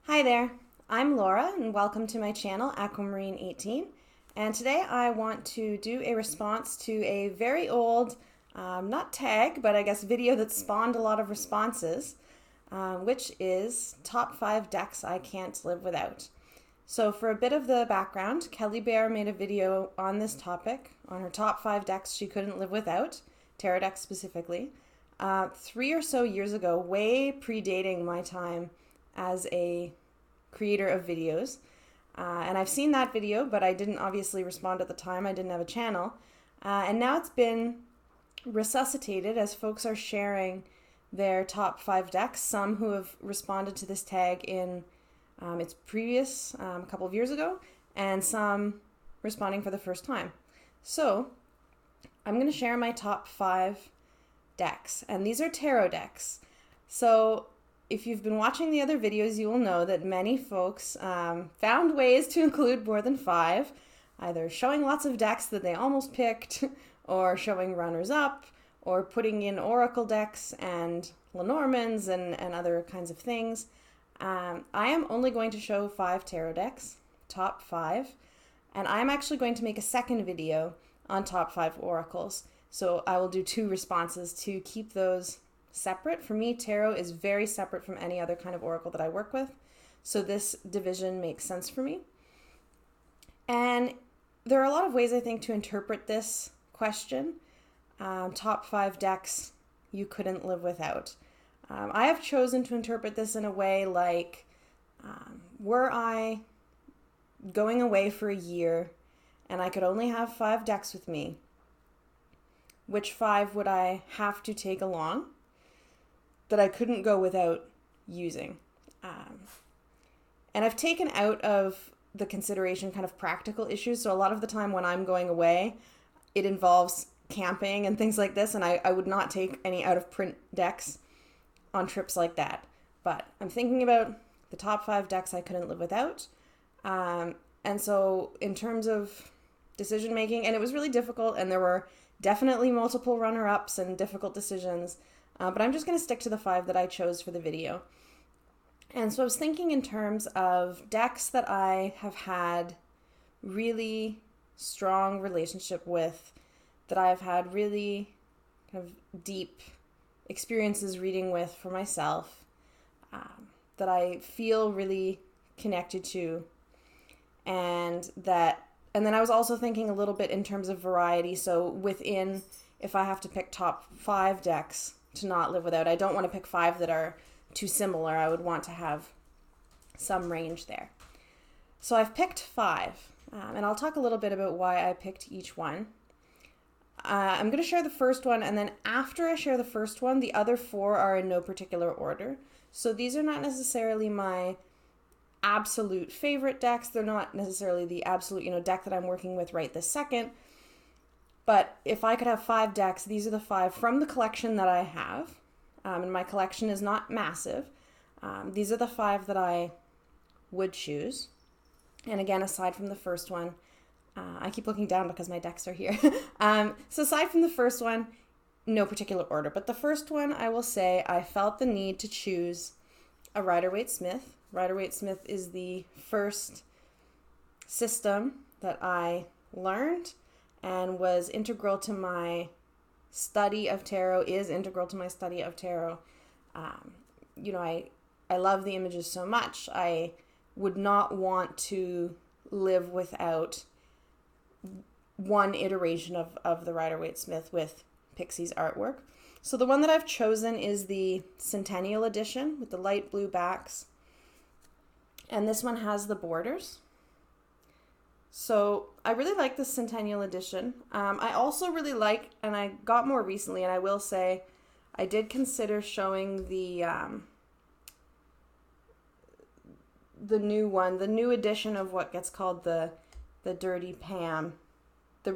Hi there, I'm Laura and welcome to my channel Aquamarine18, and today I want to do a response to a very old, not tag, but I guess video that spawned a lot of responses, which is top 5 decks I can't live without. So for a bit of the background, Kelly Bear made a video on this topic, on her top 5 decks she couldn't live without, tarot decks specifically, 3 or so years ago, way predating my time as a creator of videos. And I've seen that video, but I didn't obviously respond at the time. I didn't have a channel. And now it's been resuscitated as folks are sharing their top 5 decks. Some who have responded to this tag in its previous, a couple of years ago, and some responding for the first time. So I'm going to share my top 5 decks, and these are tarot decks. So if you've been watching the other videos, you will know that many folks found ways to include more than 5, either showing lots of decks that they almost picked, or showing runners-up, or putting in oracle decks and Lenormands and other kinds of things. I am only going to show 5 tarot decks, top 5, and I'm actually going to make a second video on top 5 oracles. So I will do 2 responses to keep those separate. For me, tarot is very separate from any other kind of oracle that I work with, so this division makes sense for me. And there are a lot of ways, I think, to interpret this question, top 5 decks you couldn't live without. I have chosen to interpret this in a way like, were I going away for a year and I could only have 5 decks with me, which 5 would I have to take along that I couldn't go without using? And I've taken out of the consideration kind of practical issues. So a lot of the time when I'm going away, it involves camping and things like this, and I would not take any out of print decks on trips like that. But I'm thinking about the top 5 decks I couldn't live without. And so in terms of decision making, and it was really difficult, and there were definitely multiple runner-ups and difficult decisions, but I'm just going to stick to the 5 that I chose for the video. And so I was thinking in terms of decks that I have had really strong relationship with, that I've had really kind of deep experiences reading with for myself, that I feel really connected to, and then I was also thinking a little bit in terms of variety. So within, if I have to pick top 5 decks to not live without, I don't want to pick 5 that are too similar. I would want to have some range there. So I've picked 5, and I'll talk a little bit about why I picked each one. I'm going to share the first one, and then after I share the first one, the other 4 are in no particular order. So these are not necessarily my absolute favorite decks. They're not necessarily the absolute, deck that I'm working with right this second. But if I could have 5 decks, these are the 5 from the collection that I have. And my collection is not massive. These are the 5 that I would choose. And again, aside from the first one, I keep looking down because my decks are here. So aside from the first one, no particular order. But the first one, I will say, I felt the need to choose a Rider-Waite-Smith. Rider-Waite-Smith is the first system that I learned and was integral to my study of tarot, is integral to my study of tarot. I love the images so much. I would not want to live without one iteration of the Rider-Waite-Smith with Pixie's artwork. So the one that I've chosen is the Centennial Edition with the light blue backs. And this one has the borders. So I really like the Centennial Edition. I also really like, and I got more recently, and I will say, I did consider showing the new one, the new edition of what gets called the Dirty Pam. What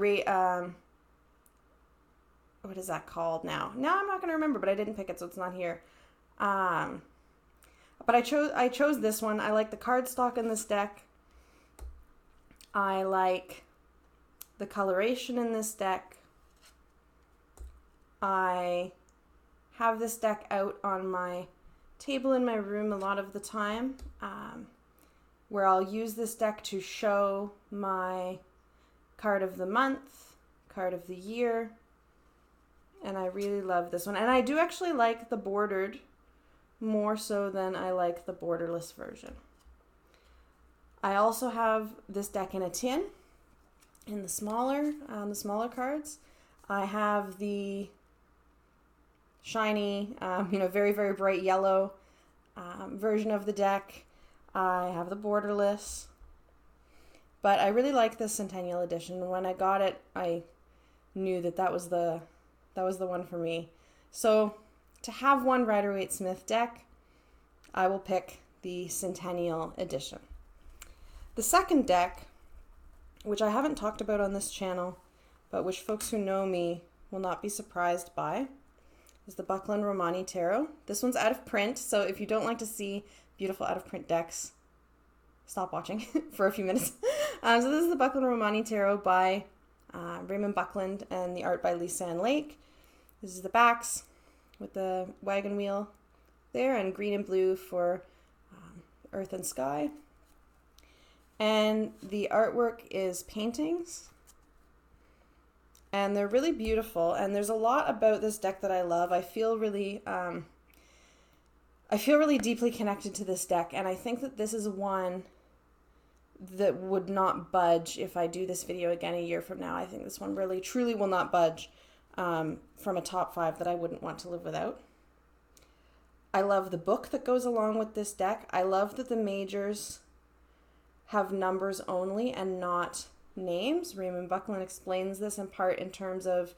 is that called now? Now I'm not going to remember, but I didn't pick it, so it's not here. But I chose this one. I like the cardstock in this deck. I like the coloration in this deck. I have this deck out on my table in my room a lot of the time, where I'll use this deck to show my card of the month, card of the year, and I really love this one. And I do actually like the bordered more so than I like the borderless version. I also have this deck in a tin in the smaller cards. I have the shiny, very, very bright yellow version of the deck. I have the borderless, but I really like the Centennial Edition. When I got it, I knew that was the one for me. So to have one Rider-Waite-Smith deck, I will pick the Centennial Edition. The second deck, which I haven't talked about on this channel, but which folks who know me will not be surprised by, is the Buckland Tarot. This one's out of print, so if you don't like to see beautiful out of print decks, stop watching for a few minutes. So this is the Buckland Tarot by Raymond Buckland and the art by Lisanne Lake. This is the backs with the wagon wheel there, and green and blue for earth and sky. And the artwork is paintings, and they're really beautiful, and there's a lot about this deck that I love. I feel really deeply connected to this deck, and I think that this is one that would not budge if I do this video again a year from now. I think this one really, truly will not budge from a top 5 that I wouldn't want to live without. I love the book that goes along with this deck. I love that the majors have numbers only and not names. Raymond Buckland explains this in part in terms of,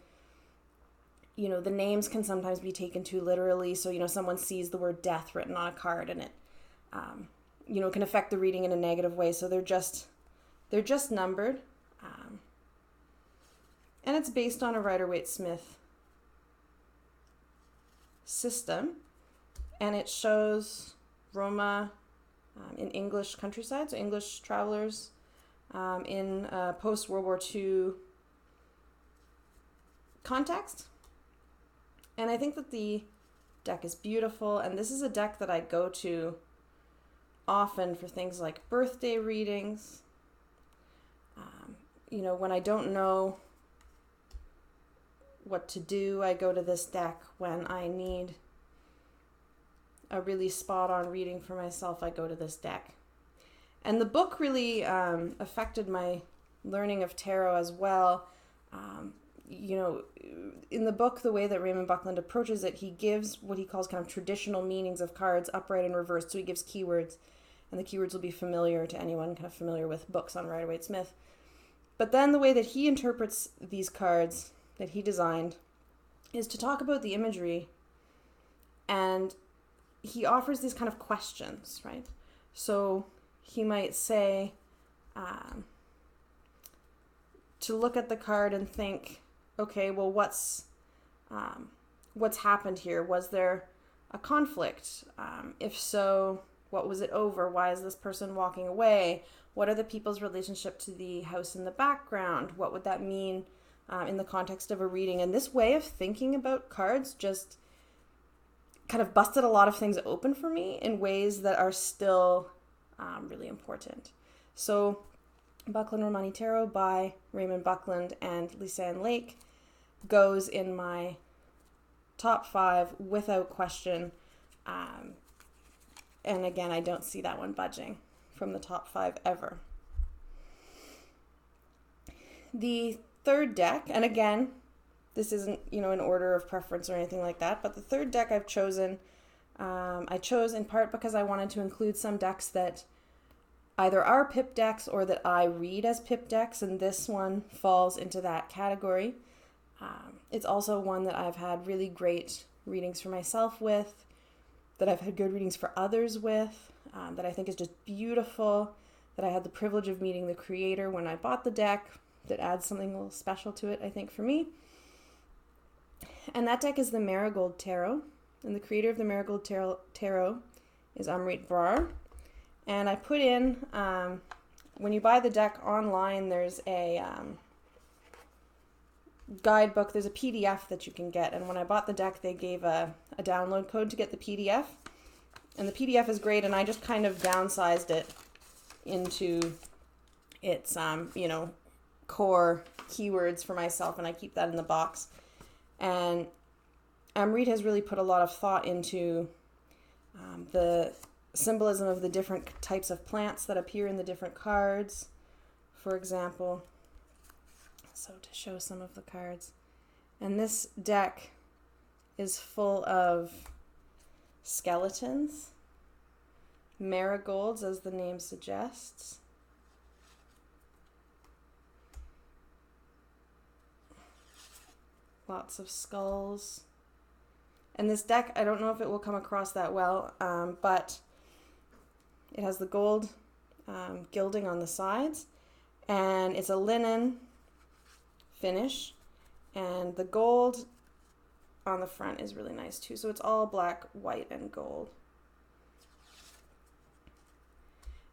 the names can sometimes be taken too literally. So, someone sees the word death written on a card and it, can affect the reading in a negative way. So they're just numbered. And it's based on a Rider-Waite-Smith system. And it shows Roma in English countryside, so English travelers in a post-World War II context. And I think that the deck is beautiful, and this is a deck that I go to often for things like birthday readings. When I don't know what to do, I go to this deck. When I need a really spot-on reading for myself, I go to this deck. And the book really affected my learning of tarot as well. In the book, the way that Raymond Buckland approaches it, he gives what he calls kind of traditional meanings of cards, upright and reversed. So he gives keywords, and the keywords will be familiar to anyone kind of familiar with books on Rider-Waite-Smith. But then the way that he interprets these cards that he designed is to talk about the imagery, and he offers these kind of questions, right? So he might say, to look at the card and think, okay, well, what's happened here? Was there a conflict? If so, what was it over? Why is this person walking away? What are the people's relationship to the house in the background? What would that mean in the context of a reading? And this way of thinking about cards just kind of busted a lot of things open for me in ways that are still really important. So Buckland Tarot by Raymond Buckland and Lisanne Lake goes in my top 5 without question. And again, I don't see that one budging from the top 5 ever. The third deck, and again, this isn't, in order of preference or anything like that, but the third deck I've chosen, I chose in part because I wanted to include some decks that either are pip decks or that I read as pip decks, and this one falls into that category. It's also one that I've had really great readings for myself with, that I've had good readings for others with, that I think is just beautiful, that I had the privilege of meeting the creator when I bought the deck, that adds something a little special to it, I think, for me. And that deck is the Marigold Tarot, and the creator of the Marigold Tarot is Amrit Brar. And I put in, when you buy the deck online, there's a guidebook, there's a PDF that you can get, and when I bought the deck, they gave a download code to get the PDF. And the PDF is great, and I just kind of downsized it into its, you know, core keywords for myself, and I keep that in the box. And Amrit has really put a lot of thought into the symbolism of the different types of plants that appear in the different cards, for example. So to show some of the cards. And this deck is full of skeletons, marigolds, as the name suggests. Lots of skulls. And this deck, I don't know if it will come across that well, but it has the gold gilding on the sides, and it's a linen finish, and the gold on the front is really nice too. So it's all black, white, and gold.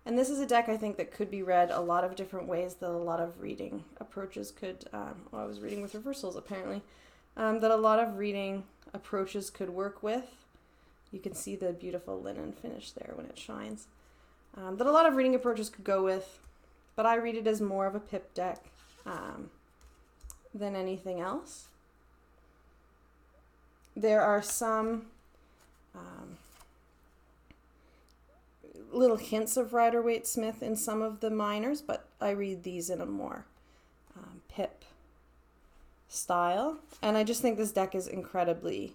And this is a deck I think that could be read a lot of different ways, that a lot of reading approaches could, I was reading with reversals apparently, that a lot of reading approaches could work with. You can see the beautiful linen finish there when it shines. That a lot of reading approaches could go with, but I read it as more of a pip deck than anything else. There are some little hints of Rider-Waite-Smith in some of the minors, but I read these in a more pip style. And I just think this deck is incredibly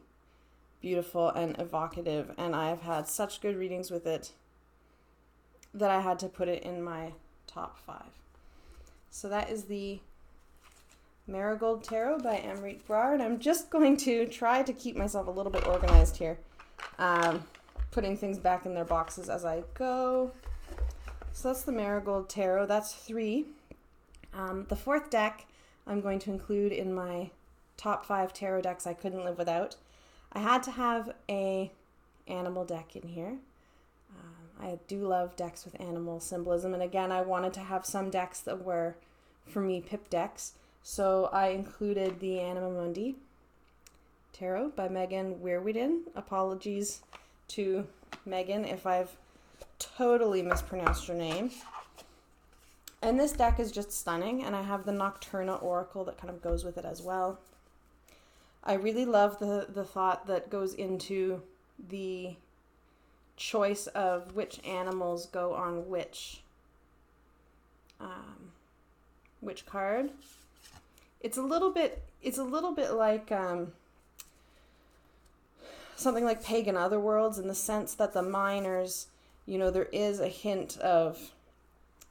beautiful and evocative, and I've had such good readings with it that I had to put it in my top 5. So that is the Marigold Tarot by Amrit Brar, and I'm just going to try to keep myself a little bit organized here, putting things back in their boxes as I go. So that's the Marigold Tarot. That's 3. The 4th deck I'm going to include in my top 5 tarot decks I couldn't live without. I had to have a animal deck in here. I do love decks with animal symbolism, and again, I wanted to have some decks that were, for me, pip decks. So I included the Anima Mundi Tarot by wherein. Apologies to Megan if I've totally mispronounced your name. And this deck is just stunning, and I have the Nocturna Oracle that kind of goes with it as well. I really love the thought that goes into the choice of which animals go on which card. It's a little bit like something like Pagan Otherworlds, in the sense that the minors, you know, there's a hint of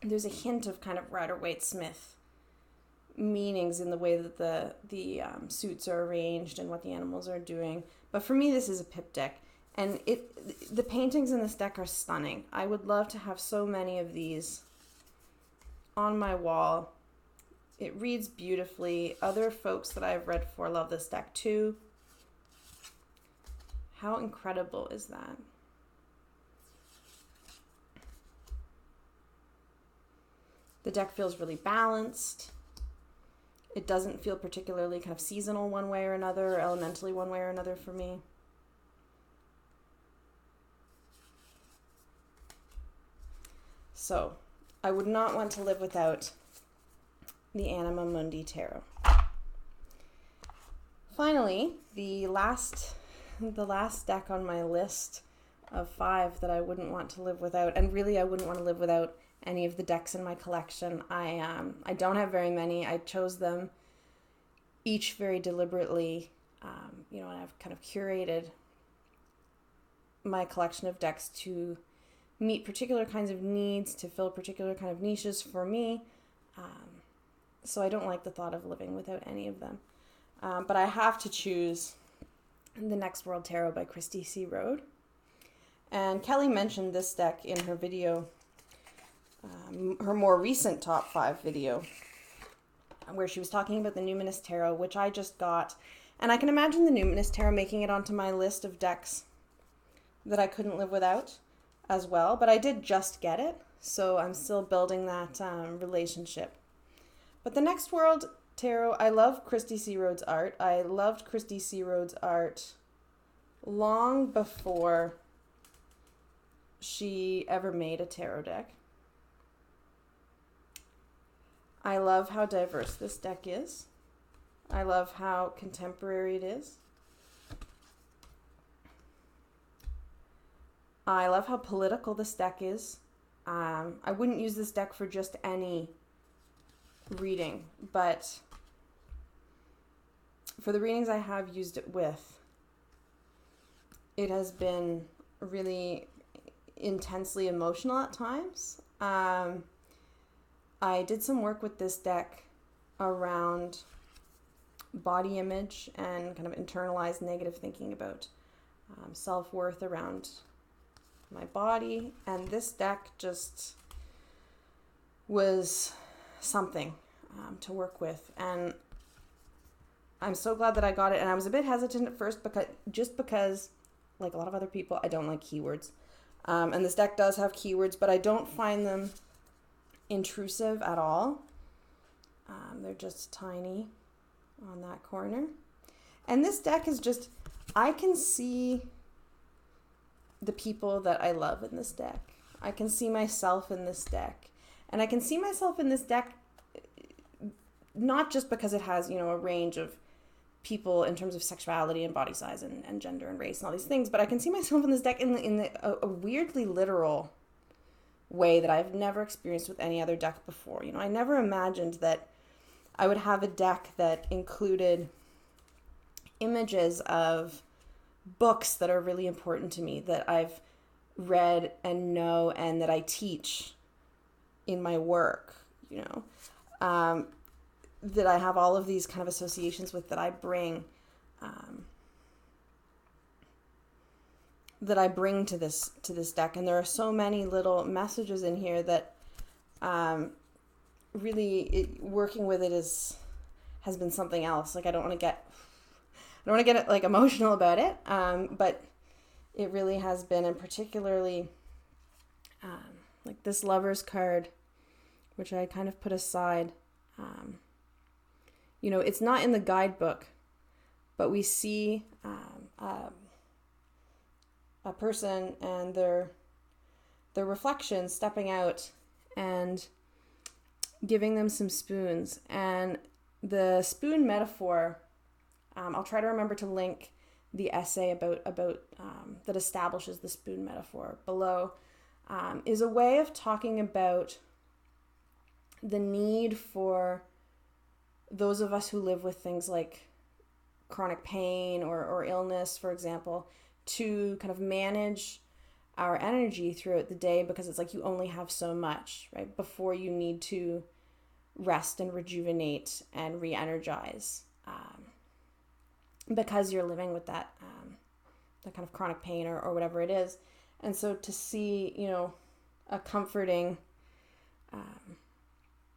kind of Rider-Waite-Smith meanings in the way that the suits are arranged and what the animals are doing. But for me, this is a pip deck, and the paintings in this deck are stunning. I would love to have so many of these on my wall. It reads beautifully. Other folks that I've read for love this deck too. How incredible is that? The deck feels really balanced. It doesn't feel particularly kind of seasonal one way or another, or elementally one way or another for me. So, I would not want to live without the Anima Mundi Tarot. Finally, the last deck on my list of 5 that I wouldn't want to live without, and really I wouldn't want to live without any of the decks in my collection. I don't have very many. I chose them each very deliberately, and I've kind of curated my collection of decks to meet particular kinds of needs, to fill particular kind of niches for me. So I don't like the thought of living without any of them. But I have to choose the Next World Tarot by Christy C. Rode. And Kelly mentioned this deck in her video, her more recent top 5 video, where she was talking about the Numinous Tarot, which I just got. And I can imagine the Numinous Tarot making it onto my list of decks that I couldn't live without as well. But I did just get it, so I'm still building that relationship. But the Next World Tarot, I love Christy C. Rode's art. I loved Christy C. Rode's art long before she ever made a tarot deck. I love how diverse this deck is. I love how contemporary it is. I love how political this deck is. I wouldn't use this deck for just any reading, but for the readings I have used it with, it has been really intensely emotional at times. I did some work with this deck around body image and kind of internalized negative thinking about self-worth around my body, and this deck just was something to work with, and I'm so glad that I got it. And I was a bit hesitant at first because like a lot of other people, I don't like keywords, and this deck does have keywords, but I don't find them intrusive at all. They're just tiny on that corner, and this deck is just, I can see the people that I love in this deck. I can see myself in this deck. And I can see myself in this deck not just because it has, a range of people in terms of sexuality and body size and gender and race and all these things, but I can see myself in this deck in a weirdly literal way that I've never experienced with any other deck before. I never imagined that I would have a deck that included images of books that are really important to me, that I've read and know, and that I teach in my work, that I have all of these kind of associations with, that I bring to this deck. And there are so many little messages in here that really working with it has been something else. Like, I don't want to get like emotional about it, but it really has been, and particularly like this Lover's card, which I kind of put aside. It's not in the guidebook, but we see a person and their reflection stepping out and giving them some spoons. And the spoon metaphor, I'll try to remember to link the essay about that establishes the spoon metaphor below, is a way of talking about the need for those of us who live with things like chronic pain or illness, for example, to kind of manage our energy throughout the day, because it's like you only have so much, right, before you need to rest and rejuvenate and re-energize, because you're living with that kind of chronic pain or whatever it is. And so to see, a comforting,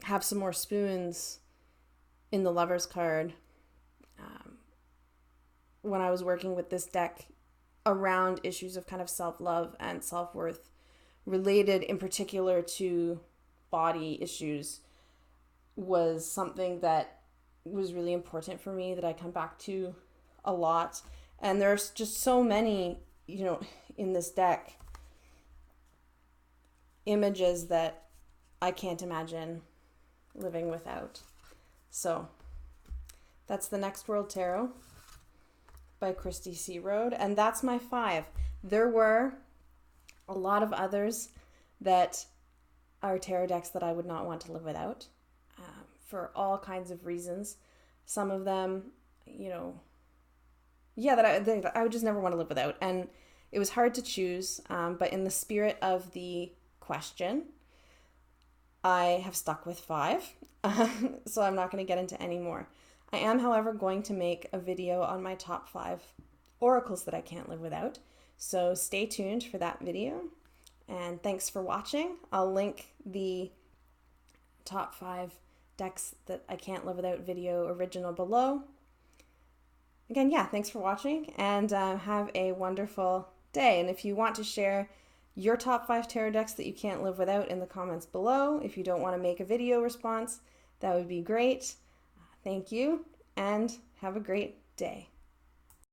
have some more spoons in the Lover's card, when I was working with this deck around issues of kind of self-love and self-worth related in particular to body issues, was something that was really important for me, that I come back to a lot. And there's just so many, in this deck, images that I can't imagine living without. So that's the Next World Tarot by Christy C. Road, and that's my 5. There were a lot of others that are tarot decks that I would not want to live without, for all kinds of reasons. Some of them, that I would just never want to live without, and it was hard to choose, but in the spirit of the question, I have stuck with 5, so I'm not going to get into any more. I am, however, going to make a video on my top 5 oracles that I can't live without, so stay tuned for that video, and thanks for watching. I'll link the top 5 decks that I can't live without video original below. Again, thanks for watching, and have a wonderful day. And if you want to share your top 5 tarot decks that you can't live without in the comments below, if you don't want to make a video response, that would be great. Thank you, and have a great day.